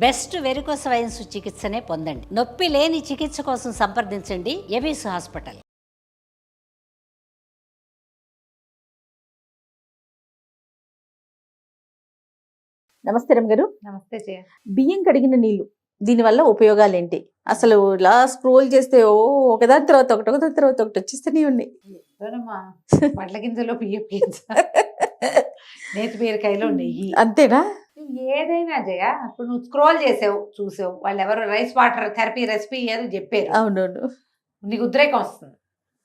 Best varicose veins చికిత్సనే పొందండి. నొప్పి లేని చికిత్స కోసం సంప్రదించండి ఎవిస్ హాస్పిటల్. నమస్తే రమ్ గారు. నమస్తే జయ. బియ్యం కడిగిన నీళ్లు దీనివల్ల ఉపయోగాలు ఏంటి? అసలు ఇలా స్క్రోల్ చేస్తే ఒకదాని తర్వాత ఒకటి వచ్చేస్తూనే ఉన్నాయి. వడ్ల గింజలో బియ్యం గింజ, నేతి బీరకాయలో నెయ్యి, అంతేనా? ఏదైనా జయ. ఇప్పుడు నువ్వు స్క్రోల్ చేసావు, చూసావు, వాళ్ళు ఎవరు రైస్ వాటర్ థెరపీ రెసిపీ ఏదో చెప్పారు. అవునవును. నీకు ఉద్రేకం వస్తుంది.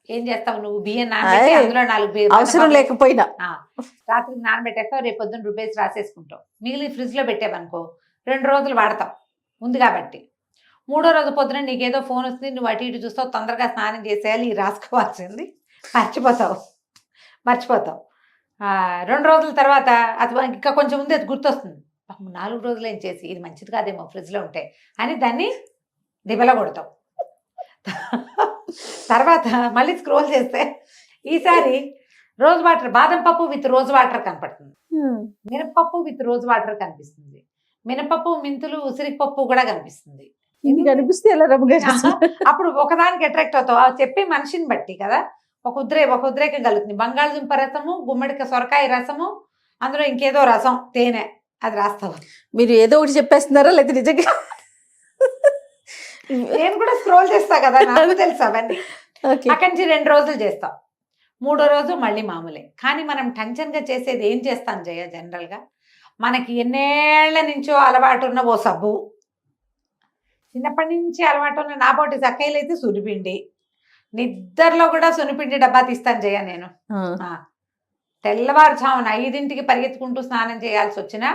ఏం చేస్తావు నువ్వు? బియ్యం నానబెట్టి అందులో 4 అవసరం లేకపోయినా రాత్రికి నానబెట్టేస్తావు, రేపు పొద్దున్న రుబ్బేసి రాసేసుకుంటావు. మిగిలి ఫ్రిడ్జ్ లో పెట్టావనుకో 2 రోజులు వాడతావు ఉంది కాబట్టి. 3వ రోజు పొద్దున నీకేదో ఫోన్ వస్తుంది, నువ్వు అటు ఇటు చూస్తావు, తొందరగా స్నానం చేసేయాలి, రాసుకోవాల్సింది మర్చిపోతావు. 2 రోజుల తర్వాత అది ఇంకా కొంచెం ఉంది, అది గుర్తొస్తుంది. 4 రోజులు ఏం చేసి ఇది మంచిది కాదేమో ఫ్రిడ్జ్లో ఉంటే అని దాన్ని దిబల కొడతావు. తర్వాత మళ్ళీ స్క్రోల్ చేస్తే ఈసారి రోజ్ వాటర్, బాదం పప్పు విత్ రోజ్ వాటర్ కనపడుతుంది, మినపప్పు విత్ రోజ్ వాటర్ కనిపిస్తుంది, మినపప్పు, మెంతులు, ఉసిరిపప్పు కూడా కనిపిస్తుంది. కనిపిస్తే ఎలా రమ్ గారు? అప్పుడు ఒకదానికి అట్రాక్ట్ అవుతావు. చెప్పి మనిషిని బట్టి కదా ఒక ఉద్రేకం కలుగుతుంది. బంగాళదుంప రసము, గుమ్మడికాయ సొరకాయ రసము, అందులో ఇంకేదో రసం, తేనె, అది రాస్తావు. మీరు ఏదో ఒకటి చెప్పేస్తున్నారా లేకపోతే నిజంగా? నేను కూడా స్క్రోల్ చేస్తా కదా, నాకు తెలుసు అవన్నీ. అక్కడి నుంచి 2 రోజులు చేస్తాం, 3వ రోజు మళ్ళీ మామూలే. కానీ మనం టెన్షన్గా చేసేది ఏం చేస్తాం జయ? జనరల్గా మనకి ఎన్నేళ్ల నుంచో అలవాటు ఉన్న ఓ సబ్బు, చిన్నప్పటి నుంచి అలవాటు ఉన్న నాబోటి సక్కయ్యలు అయితే సునిపిండి, నిద్రలో కూడా సునిపిండి డబ్బా తీస్తాను జయ నేను. తెల్లవారుజామున 5ంటికి పరిగెత్తుకుంటూ స్నానం చేయాల్సి వచ్చినా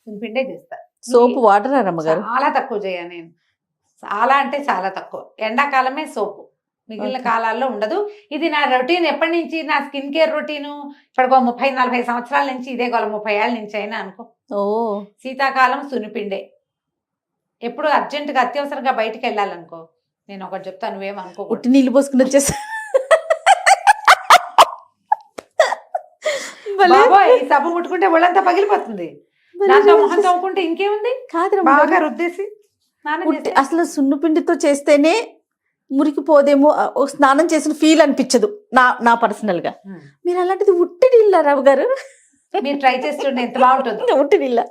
సునిపిండే చేస్తా. సోపు వాటర్ రమ్మగారు చాలా తక్కువ జయ నేను, చాలా అంటే చాలా తక్కువ. ఎండాకాలమే సోపు, మిగిలిన కాలాల్లో ఉండదు. ఇది నా రొటీన్ ఎప్పటి నుంచి, నా స్కిన్ కేర్ రొటీను ఇప్పటికో 30-40 సంవత్సరాల నుంచి ఇదే గోల, 30 ఏళ్ళ నుంచి అయినా అనుకో. శీతాకాలం సునిపిండే. ఎప్పుడు అర్జెంటుగా అత్యవసరంగా బయటికి వెళ్ళాలనుకో, నేను ఒకటి చెప్తాను, నువ్వేమనుకో, ఉట్టి నీళ్ళు పోసుకుని వచ్చేసా ఈ సబ్బు ముట్టుకుంటే ఒళ్ళంతా పగిలిపోతుంది. దాంతో మొహం తవ్వుకుంటే ఇంకేముంది, కాదు బాగా రుద్దేసి అసలు సున్నుపిండితో చేస్తేనే మురికిపోదేమో, స్నానం చేసిన ఫీల్ అనిపించదు నా పర్సనల్ గా. మీరు అలాంటిది ఉట్టి నీళ్ళ రావు గారు? మీరు ట్రై చేస్తుండే ఎంత బాగుంటుందో. ఉట్టి నీళ్ళ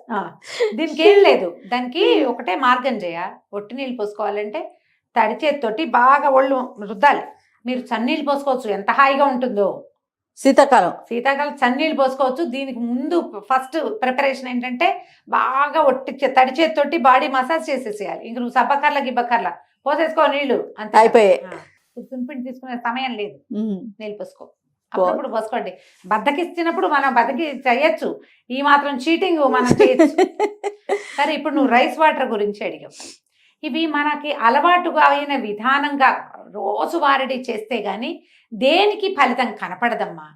దీనికి ఏం లేదు, దానికి ఒకటే మార్గం చేయ. ఒట్టి నీళ్ళు పోసుకోవాలంటే తడి చేతితోటి బాగా ఒళ్ళు రుద్దాలి. మీరు చన్నీళ్ళు పోసుకోవచ్చు, ఎంత హాయిగా ఉంటుందో. శీతాకాలం చన్నీళ్ళు పోసుకోవచ్చు. దీనికి ముందు ఫస్ట్ ప్రిపరేషన్ ఏంటంటే బాగా తడి చేతితోటి బాడీ మసాజ్ చేసేసేయాలి. ఇంక నువ్వు సబ్బకర్ల గిబ్బకర్ల పోసేసుకో నీళ్లు, అంతే అయిపోయాయి. సున్నిపిండి తీసుకునే సమయం లేదు, నీళ్ళు పోసుకో. అప్పుడప్పుడు పోసుకోండి. బద్దకిచ్చినప్పుడు మనం బద్దకి చేయొచ్చు, ఈ మాత్రం చీటింగ్ మనం చేయొచ్చు. సరే, ఇప్పుడు నువ్వు రైస్ వాటర్ గురించి అడిగావు. ఇవి మనకి అలవాటుగా అయిన విధానంగా రోజువారీ చేస్తే గానీ దేనికి ఫలితం కనపడదమ్మా.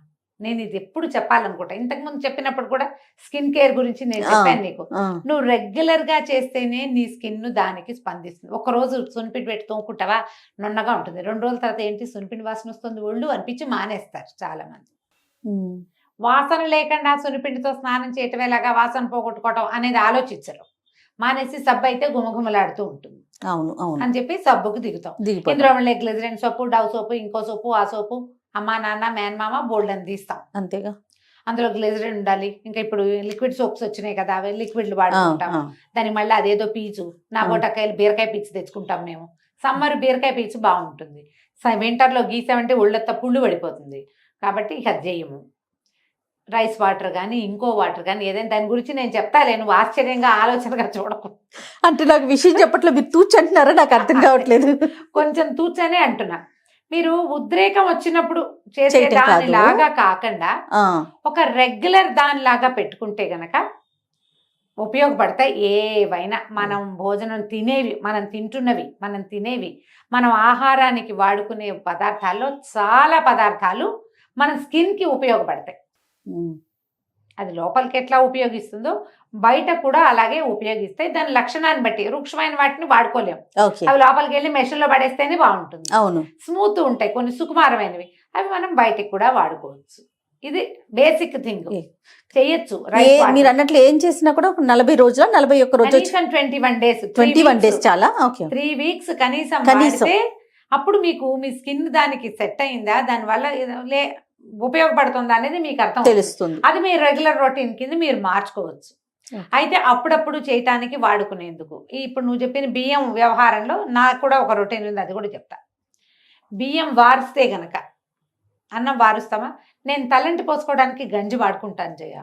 నేను ఇది ఎప్పుడు చెప్పాలనుకుంటా, ఇంతకుముందు చెప్పినప్పుడు కూడా స్కిన్ కేర్ గురించి నేను చెప్పాను నీకు. నువ్వు రెగ్యులర్ గా చేస్తేనే నీ స్కిన్ దానికి స్పందిస్తుంది. ఒకరోజు సున్నిపిండి పెట్టి తోముకుంటావా, నున్నగా ఉంటుంది. 2 రోజుల తర్వాత ఏంటి, సున్నిపిండి వాసన వస్తుంది ఒళ్ళు అనిపించి మానేస్తారు చాలా మంది. వాసన లేకుండా సున్నిపిండితో స్నానం చేయటం ఎలాగా, వాసన పోగొట్టుకోవటం అనేది ఆలోచించరు. మానేసి సబ్బు అయితే గుమగుమలాడుతూ ఉంటుంది అని చెప్పి సబ్బుకు దిగుతాం. ఇందులో మళ్ళీ గ్లిజరిన్ సోపు, డవ్ సోపు, ఇంకో సోపు, ఆ సోపు, అమ్మ నాన్న మేనమామ బోల్డ్ అని తీస్తాం. అంతేగా, అందులో గ్లిజరిన్ ఉండాలి. ఇంకా ఇప్పుడు లిక్విడ్ సోప్స్ వచ్చినాయి కదా, అవి లిక్విడ్లు వాడుకుంటాం. దానికి మళ్ళీ అదేదో పీచు, నా బోటకాయలు బీరకాయ పీచు తెచ్చుకుంటాం మేము. సమ్మర్ బీరకాయ పీచు బాగుంటుంది, వింటర్లో గీసామంటే ఒళ్ళంతా పుళ్ళు పడిపోతుంది. కాబట్టి ఇక అది చేయము. రైస్ వాటర్ కానీ ఇంకో వాటర్ కానీ ఏదైనా దాని గురించి నేను చెప్తాలే, నువ్వు ఆశ్చర్యంగా ఆలోచనగా చూడకు. అంటే నాకు విషయం చెప్పట్లేదు, మీరు తూచి అంటున్నారా? నాకు అర్థం కావట్లేదు. కొంచెం తూచనే అంటున్నా. మీరు ఉద్రేకం వచ్చినప్పుడు చేసే దానిలాగా కాకుండా ఒక రెగ్యులర్ దానిలాగా పెట్టుకుంటే గనక ఉపయోగపడతాయి. ఏవైనా మనం భోజనం తినేవి, మనం తినేవి, మనం ఆహారానికి వాడుకునే పదార్థాల్లో చాలా పదార్థాలు మన స్కిన్కి ఉపయోగపడతాయి. అది లోపలికి ఎట్లా ఉపయోగిస్తుందో బయట కూడా అలాగే ఉపయోగిస్తాయి. దాని లక్షణాన్ని బట్టి వృక్షమైన వాటిని వాడుకోలేము, అవి లోపలికి వెళ్ళి మెషిన్లో పడేస్తేనే బాగుంటుంది. స్మూత్ ఉంటాయి కొన్ని సుకుమారమైనవి, అవి మనం బయటకు కూడా వాడుకోవచ్చు. ఇది బేసిక్ థింగ్ Okay. చెయ్యొచ్చు. రైస్ మీరు అన్నట్లు ఏం చేసినా కూడా ఒక 40 రోజుల 41 రోజు 21 డేస్ 21 డేస్ చాలా. ఓకే. 3 వీక్స్ కనీసం కనీసం. వాడితే అప్పుడు మీకు మీ స్కిన్ దానికి సెట్ అయిందా, దానివల్ల ఉపయోగపడుతుందా అనేది మీకు అర్థం తెలుస్తుంది. అది మీ రెగ్యులర్ రొటీన్ కింద మీరు మార్చుకోవచ్చు. అయితే అప్పుడప్పుడు చేయటానికి వాడుకునేందుకు ఇప్పుడు నువ్వు చెప్పిన బియ్యం వ్యవహారంలో నాకు కూడా ఒక రొటీన్ ఉంది, అది కూడా చెప్తా. బియ్యం వారిస్తే గనక అన్నం వారుస్తామా, నేను తలంటి పోసుకోవడానికి గంజి వాడుకుంటాను జయ.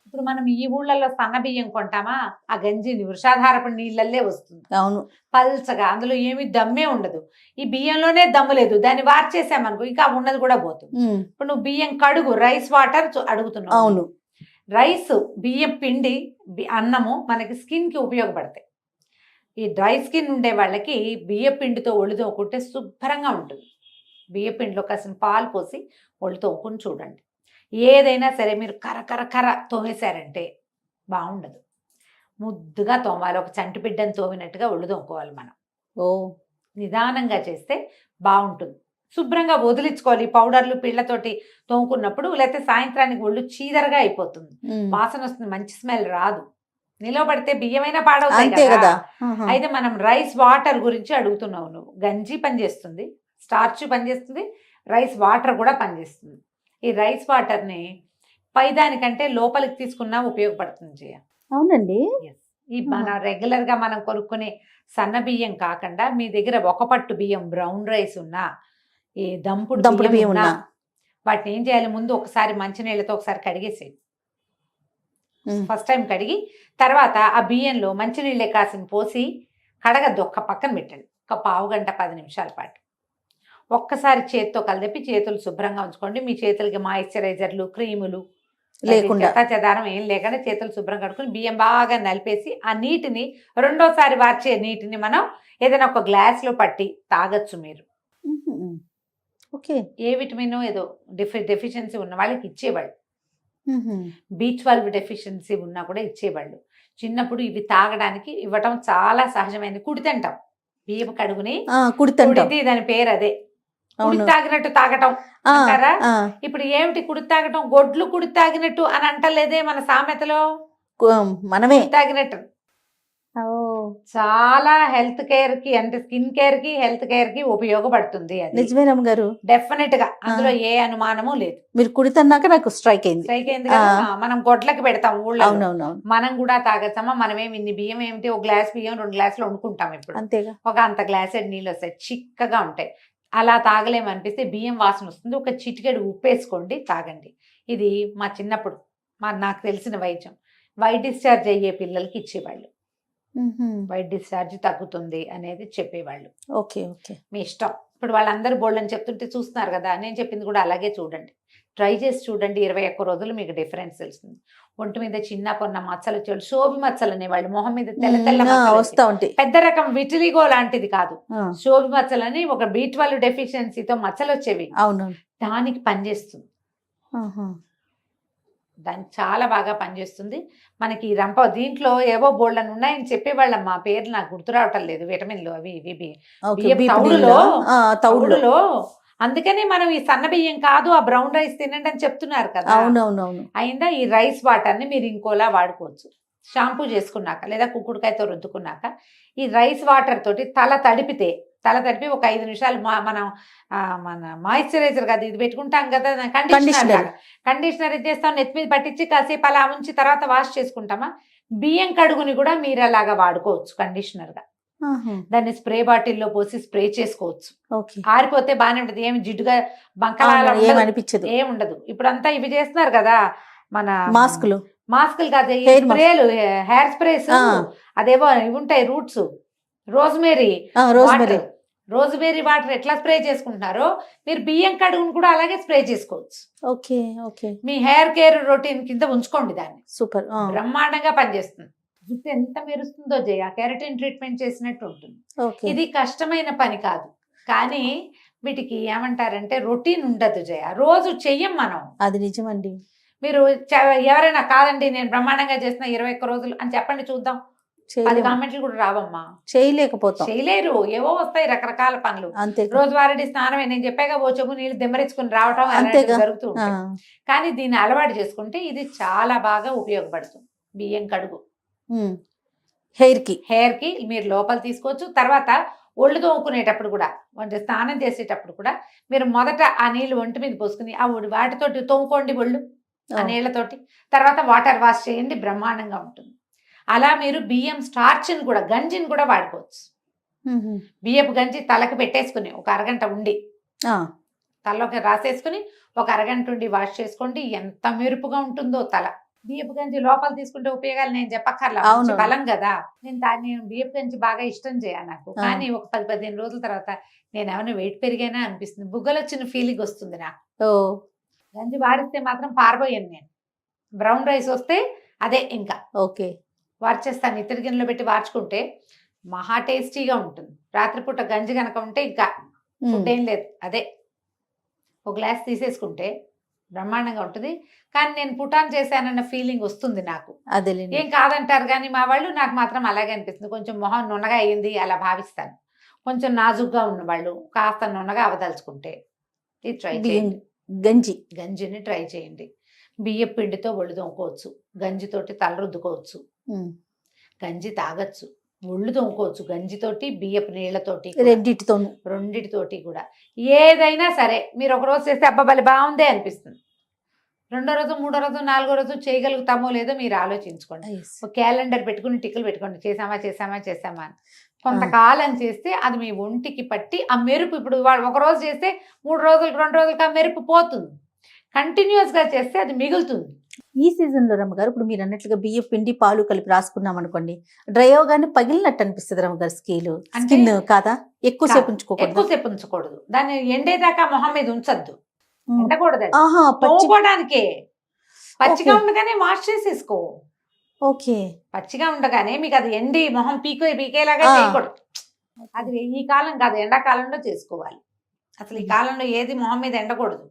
ఇప్పుడు మనం ఈ ఊళ్ళల్లో సన్న బియ్యం కొంటామా, ఆ గంజి వృషాధారపు నీళ్ళల్లే వస్తుంది. అవును. పల్చగా, అందులో ఏమి దమ్మే ఉండదు. ఈ బియ్యంలోనే దమ్ము లేదు, దాన్ని వార్చేసామనుకో ఇంకా ఉన్నది కూడా పోతుంది. ఇప్పుడు నువ్వు బియ్యం కడుగు, రైస్ వాటర్ అడుగుతున్నావు. అవును. రైస్, బియ్యం పిండి, అన్నము మనకి స్కిన్కి ఉపయోగపడతాయి. ఈ డ్రై స్కిన్ ఉండే వాళ్ళకి బియ్య పిండితో ఒళ్ళు తోముకుంటే శుభ్రంగా ఉంటుంది. బియ్య పిండిలో కాసిన పాలు పోసి ఒళ్ళు తోముకుని చూడండి. ఏదైనా సరే మీరు కర తోమేశారంటే బాగుండదు. ముద్దుగా తోమాలి, ఒక చంటి బిడ్డను తోమినట్టుగా ఒళ్ళు తోముకోవాలి మనం. నిదానంగా చేస్తే బాగుంటుంది. శుభ్రంగా వదిలించుకోవాలి. పౌడర్లు పిళ్ళతోటి తోముకున్నప్పుడు, లేకపోతే సాయంత్రానికి ఒళ్ళు చీదరగా అయిపోతుంది, వాసన వస్తుంది, మంచి స్మెల్ రాదు. నిలబడితే బియ్యమైనా పాడవుతాయి కదా. అయితే మనం రైస్ వాటర్ గురించి అడుగుతున్నావు నువ్వు. గంజి పనిచేస్తుంది, స్టార్చ్ పనిచేస్తుంది, రైస్ వాటర్ కూడా పనిచేస్తుంది. ఈ రైస్ వాటర్ని పైదానికంటే లోపలికి తీసుకున్నా ఉపయోగపడుతుంది జయ. అవునండి. ఈ మన రెగ్యులర్గా మనం కొనుక్కునే సన్న బియ్యం కాకుండా మీ దగ్గర ఒక పట్టు బియ్యం, బ్రౌన్ రైస్ ఉన్నా, ఈ దంపుడు బియ్యం ఉన్నా, వాటిని ఏం చేయాలి, ముందు ఒకసారి మంచినీళ్ళతో ఒకసారి కడిగేసేయి. ఫస్ట్ టైం కడిగి తర్వాత ఆ బియ్యంలో మంచినీళ్ళే కాసిన పోసి కడగద్దు, ఒక్క పక్కన పెట్టండి. ఒక పావు గంట 10 నిమిషాల పాటు ఒక్కసారి చేతితో కలిపి చేతులు శుభ్రంగా ఉంచుకోండి. మీ చేతులకి మాయిశ్చరైజర్లు, క్రీములు లేకుండా, చెదారం ఏం లేకుండా చేతులు శుభ్రం కడుక్కుని బియ్యం బాగా నలిపేసి ఆ నీటిని, రెండోసారి వార్చే నీటిని మనం ఏదైనా ఒక గ్లాస్లో పట్టి తాగొచ్చు మీరు. ఓకే. ఏ విటమిన్ ఏదో డెఫిషియన్సీ ఉన్న వాళ్ళకి ఇచ్చేవాళ్ళు, B12 డెఫిషియన్సీ ఉన్నా కూడా ఇచ్చేవాళ్ళు. చిన్నప్పుడు ఇవి తాగడానికి ఇవ్వటం చాలా సహజమైనది. కుడితంటాం, బియ్యం కడుగుని కుడితి, దాని పేరు అదే. కుడి తాగినట్టు తాగటం అంటారా? ఇప్పుడు ఏమిటి కుడి తాగటం, గొడ్లు కుడి తాగినట్టు అని అంటలేదే మన సామెతలో. మనమే తాగినట్టు చాలా హెల్త్ కేర్ కి, అంటే స్కిన్ కేర్ కి, హెల్త్ కేర్ కి ఉపయోగపడుతుంది. నిజమేనమ్మ గారు, డెఫినెట్ గా, అందులో ఏ అనుమానము లేదు. మీరు కుడితన్నాక నాకు స్ట్రైక్ అయింది. కదా. మనం గొడ్లకి పెడతాం ఊళ్ళో, మనం కూడా తాగచ్చమ్మా. మనమేమి ఇన్ని బియ్యం ఏమిటి, ఒక గ్లాస్ బియ్యం 2 గ్లాసులు వండుకుంటాం. ఇప్పుడు అంతేగా, ఒక అంత గ్లాసెడ్ నీళ్ళు వస్తాయి, చిక్కగా ఉంటాయి. అలా తాగలేమనిపిస్తే బియ్యం వాసన వస్తుంది, ఒక చిటికెడు ఉప్పేసుకోండి, తాగండి. ఇది మా చిన్నప్పుడు నాకు తెలిసిన వైద్యం. వైట్ డిశ్చార్జ్ అయ్యే పిల్లలకి ఇచ్చేవాళ్ళు. వైట్ డిశ్చార్జ్ తగ్గుతుంది అనేది చెప్పేవాళ్ళు. ఓకే ఓకే, మీ ఇష్టం. ఇప్పుడు వాళ్ళందరూ బోల్డని చెప్తుంటే చూస్తున్నారు కదా, నేను చెప్పింది కూడా అలాగే చూడండి, ట్రై చేసి చూడండి. 21 రోజులు మీకు డిఫరెన్స్ తెలుస్తుంది. ఒంటి మీద చిన్న పొన్న మచ్చలు వచ్చేవాళ్ళు, శోభి మచ్చలు అనేవాళ్ళు, మొహం మీద తెల్ల తెల్ల వస్తూ ఉంటాయి. పెద్ద రకం విటిలిగో లాంటిది కాదు, శోభి మచ్చలని, ఒక B12 డెఫిషియన్సీతో మచ్చలు వచ్చేవి. అవును, దానికి పనిచేస్తుంది. దానికి చాలా బాగా పనిచేస్తుంది. మనకి రంప దీంట్లో ఏవో బోల్డన్ ఉన్నాయని చెప్పేవాళ్ళం, మా పేర్లు నాకు గుర్తు రావటం లేదు. విటమిన్లు అవి ఇవి తౌడులో. అందుకని మనం ఈ సన్న బియ్యం కాదు, ఆ బ్రౌన్ రైస్ తినండి అని చెప్తున్నారు కదా. అవునవునవును. అయినా ఈ రైస్ వాటర్ని మీరు ఇంకోలా వాడుకోవచ్చు. షాంపూ చేసుకున్నాక లేదా కుక్కుడుకాయతో రుద్దుకున్నాక ఈ రైస్ వాటర్ తోటి తల తడిపి ఒక 5 నిమిషాలు మన మాయిశ్చరైజర్ కదా ఇది పెట్టుకుంటాం కదా, కండిషనర్ ఇది చేస్తాం, నెత్తి మీద పట్టించి కాసేపు అలా ఉంచి తర్వాత వాష్ చేసుకుంటామా. బియ్యం కడుగుని కూడా మీరు అలాగా వాడుకోవచ్చు కండిషనర్ గా. దాన్ని స్ప్రే బాటిల్లో పోసి స్ప్రే చేసుకోవచ్చు. ఆరిపోతే బాగానే ఉంటుంది, ఏమి జిడ్డుగా బంకలా అనిపించదు, ఏముండదు. ఇప్పుడు అంతా ఇవి చేస్తున్నారు కదా, మన మాస్కులు కాదు, స్ప్రేలు, హెయిర్ స్ప్రేస్, అదేవో ఇవి ఉంటాయి రూట్స్, రోజ్మేరీ వాటర్ ఎట్లా స్ప్రే చేసుకుంటున్నారో మీరు బియ్యం కడుగును కూడా అలాగే స్ప్రే చేసుకోవచ్చు. ఓకే ఓకే, మీ హెయిర్ కేర్ రొటీన్ కింద ఉంచుకోండి దాన్ని. సూపర్, బ్రహ్మాండంగా పనిచేస్తుంది. జుట్టు ఎంత మెరుస్తుందో జయ, కెరటిన్ ట్రీట్మెంట్ చేసినట్టు ఉంటుంది. ఇది కష్టమైన పని కాదు, కానీ వీటికి ఏమంటారంటే రొటీన్ ఉండదు జయ, రోజు చెయ్యం మనం. అది నిజమండి. మీరు ఎవరైనా కాదండి నేను బ్రహ్మాండంగా చేసిన 21 రోజులు అని చెప్పండి చూద్దాం. 10 చేయలేము. కామెంట్లు కూడా రావమ్మా. చేయలేకపోతాం. చేయలేరు, ఏవో వస్తాయి రకరకాల పనులు. అంతే రోజువారీ స్నానమే నేను చెప్పాక ఓ చెంబు నీళ్ళు దెమ్మరించుకుని రావటం అంతేగా. అలాంటివి జరుగుతూ ఉంటాయి. కానీ దీన్ని అలవాటు చేసుకుంటే ఇది చాలా బాగా ఉపయోగపడుతుంది. బియ్యం కడుగు హెయిర్ కి హెయిర్ కి మీరు లోపల తీసుకోవచ్చు. తర్వాత ఒళ్ళు తోముకునేటప్పుడు కూడా, అంటే స్నానం చేసేటప్పుడు కూడా మీరు మొదట ఆ నీళ్లు ఒంటి మీద పోసుకుని ఆ వాటితోటి తోముకోండి ఒళ్ళు ఆ నీళ్లతోటి. తర్వాత వాటర్ వాష్ చేయండి, బ్రహ్మాండంగా ఉంటుంది. అలా మీరు బియ్యం స్టార్చ్ని కూడా, గంజిని కూడా వాడుకోవచ్చు. బియ్యపు గంజి తలకు పెట్టేసుకుని ఒక అరగంట ఉండి తలలోకి రాసేసుకుని ఒక అరగంట ఉండి వాష్ చేసుకోండి. ఎంత మెరుపుగా ఉంటుందో తల. బియ్యపు గంజి లోపల తీసుకుంటే ఉపయోగాలు నేను చెప్పక్కర్లా, మంచి బలం కదా. నేను బియ్యపు గంజి బాగా ఇష్టం చేయాలి నాకు. కానీ ఒక 10-15 రోజుల తర్వాత నేను ఏమైనా వెయిట్ పెరిగానా అనిపిస్తుంది, బుగ్గలు వచ్చిన ఫీలింగ్ వస్తుంది నాకు. గంజి వారిస్తే మాత్రం పారబోయాను నేను. బ్రౌన్ రైస్ వస్తే అదే ఇంకా ఓకే వార్చేస్తాను. ఇతడి గిన్నెలో పెట్టి వార్చుకుంటే మహా టేస్టీగా ఉంటుంది. రాత్రిపూట గంజి కనుక ఉంటే ఇంకా ఫుడ్ ఏం లేదు, అదే ఒక గ్లాస్ తీసేసుకుంటే బ్రహ్మాండంగా ఉంటుంది. కానీ నేను పుటాన్ చేశానన్న ఫీలింగ్ వస్తుంది నాకు. అదే ఏం కాదంటారు కానీ మా వాళ్ళు, నాకు మాత్రం అలాగే అనిపిస్తుంది. కొంచెం మొహం నున్నగా అయ్యింది అలా భావిస్తాను. కొంచెం నాజుగ్గా ఉన్నవాళ్ళు కాస్త నున్నగా అవదలుచుకుంటే ఇది ట్రై చేయండి. గంజిని ట్రై చేయండి. బియ్యం పిండితో ఒళ్ళు తోముకోవచ్చు, గంజితోటి తల రుద్దుకోవచ్చు, గంజి తాగొచ్చు, ఒళ్ళు తోముకోవచ్చు గంజితోటి, బియ్యపు నీళ్లతోటి, రెండిటితోటి కూడా. ఏదైనా సరే మీరు ఒక రోజు చేస్తే అబ్బాబలి బాగుందే అనిపిస్తుంది. 2వ రోజు, 3వ రోజు, 4వ రోజు చేయగలుగుతామో లేదో మీరు ఆలోచించుకోండి. ఒక క్యాలెండర్ పెట్టుకుని టిక్కులు పెట్టుకోండి, చేసామా అని. కొంతకాలం చేస్తే అది మీ ఒంటికి పట్టి ఆ మెరుపు, ఇప్పుడు ఒక రోజు చేస్తే 3 రోజులకు 2 రోజులకు ఆ మెరుపు పోతుంది. కంటిన్యూస్గా చేస్తే అది మిగులుతుంది. ఈ సీజన్ లో రమ్మగారు ఇప్పుడు మీరు అన్నట్లుగా బియ్య పిండి పాలు కలిపి రాసుకున్నాం అనుకోండి, డ్రై అవగానే పగిలినట్టు అనిపిస్తుంది రమ్మగారు. స్కిన్ కాదా, ఎక్కువసేపు ఉంచకూడదు. దాన్ని ఎండేదాకా మొహం మీద ఉంచద్దు, ఎండకూడదు. తోముకోవడానికే పచ్చిగా ఉండగానే వాష్ చేసేసుకో. ఓకే, పచ్చిగా ఉండగానే మీకు అది ఎండి మొహం పీకేలాగా చేయకూడదు. అది ఈ కాలం కాదు, ఎండాకాలంలో చేసుకోవాలి. అసలు ఈ కాలంలో ఏది మొహం మీద ఎండకూడదు.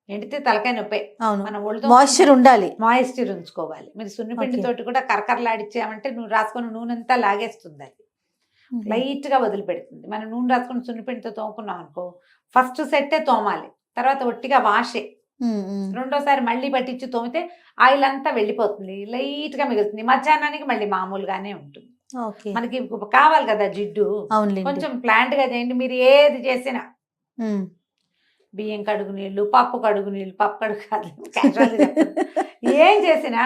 ఎండితే తలకాయ నొప్పే. మనం ఒళ్ళతో మాయిశ్చర్ ఉండాలి, మాయిశ్చర్ ఉంచుకోవాలి. మీరు సున్నిపిండితోటి కూడా కరకరలాడిచ్చామంటే నువ్వు రాసుకొని నూనెంతా లాగేస్తుంది. అది లైట్ గా వదిలిపెడుతుంది. మనం నూనె రాసుకొని సున్నిపిండితో తోముకున్నాం అనుకో, ఫస్ట్ సెట్టే తోమాలి, తర్వాత ఒట్టిగా వాషే. 2వసారి మళ్ళీ పట్టించి తోమితే ఆయిల్ అంతా వెళ్ళిపోతుంది, లైట్ గా మిగులుతుంది. మధ్యాహ్నానికి మళ్ళీ మామూలుగానే ఉంటుంది. మనకి కావాలి కదా జిడ్డు, కొంచెం ప్లాంట్ గా చేయండి. మీరు ఏది చేసినా బియ్యం కడుగు నీళ్ళు, పప్పు కడుగు నీళ్ళు, పప్పు కడుగు కాదు, ఏం చేసినా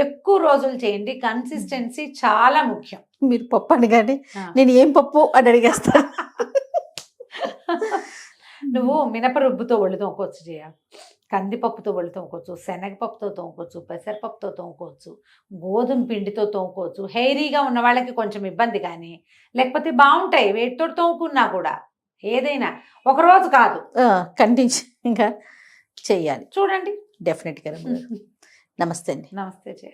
ఎక్కువ రోజులు చేయండి. కన్సిస్టెన్సీ చాలా ముఖ్యం. మీరు పప్పు అని కానీ నేను ఏం పప్పు అని అడిగేస్తాను. నువ్వు మినపరుబ్బుతో ఒళ్ళు తోముకోవచ్చు, కందిపప్పుతో ఒళ్ళు తోముకోవచ్చు, శనగపప్పుతో తోముకోవచ్చు, పెసరపప్పుతో తోముకోవచ్చు, గోధుమ పిండితో తోముకోవచ్చు. హెయిరీగా ఉన్న వాళ్ళకి కొంచెం ఇబ్బంది, కానీ లేకపోతే బాగుంటాయి వేటితో తోముకున్నా కూడా. ఏదైనా ఒక రోజు కాదు, కంటిన్యూగా చెయ్యాలి. చూడండి. డెఫినెట్గా. నమస్తే అండి. నమస్తే జయ.